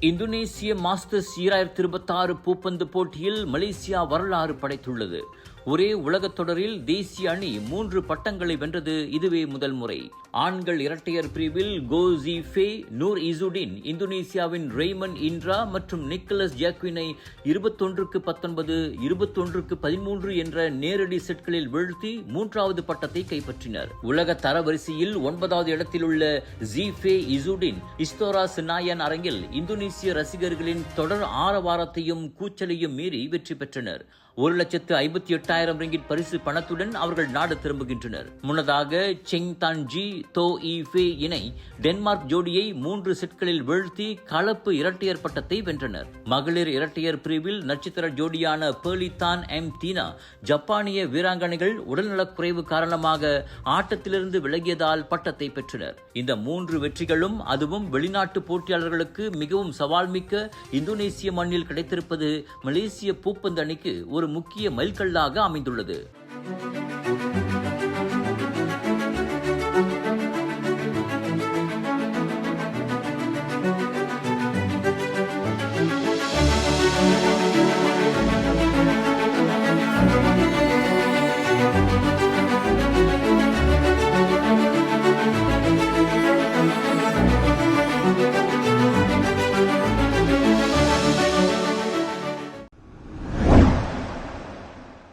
இந்தோனேசிய masters 2026 பூப்பந்து போட்டியில் Malaysia வரலாறு படைத்துள்ளது. ஒரே உலகத் தொடரில் தேசிய அணி 3 பட்டங்களை வென்றது இதுவே முதல் முறை. ஆண்கள் இரட்டையர் பிரிவில் கோ ஜீஃபே, நூர் இசுடின் இந்தோனேசியாவின் ரெய்மன் இன்ட்ரா மற்றும் நிக்கலஸ் ஜாக்வினை 21-19, 21-13 என்ற நேரடி செட்களில் வீழ்த்தி 3வது பட்டத்தை கைப்பற்றினர். உலக தரவரிசையில் 9வது இடத்தில் உள்ள ஜீஃபே இசுடின் இஸ்தோரா செனாயான் அரங்கில் இந்தோனேசிய ரசிகர்களின் தொடர் ஆரவாரத்தையும் கூச்சலையும் மீறி வெற்றி பெற்றனர். 1,58,000 ரிங்கிட் பரிசு பணத்துடன் அவர்கள் நாடு திரும்புகின்றனர். முன்னதாக செங் தான்ஜி தோ ஈஃபே இணை டென்மார்க் ஜோடியை 3 செட்களில் வீழ்த்தி கலப்பு இரட்டையர் பட்டத்தை வென்றனர். மகளிர் இரட்டையர் பிரிவில் நட்சத்திர ஜோடியான பேர்லிதான் எம் தீனா ஜப்பானிய வீராங்கனைகள் உடல்நலக்குறைவு காரணமாக ஆட்டத்திலிருந்து விலகியதால் பட்டத்தை பெற்றனர். இந்த 3 வெற்றிகளும் அதுவும் வெளிநாட்டு போட்டியாளர்களுக்கு மிகவும் சவால் மிக்க இந்தோனேசிய மண்ணில் கிடைத்திருப்பது மலேசிய பூப்பந்து அணிக்கு ஒரு முக்கிய மைல்கல்லாக அமைந்துள்ளது.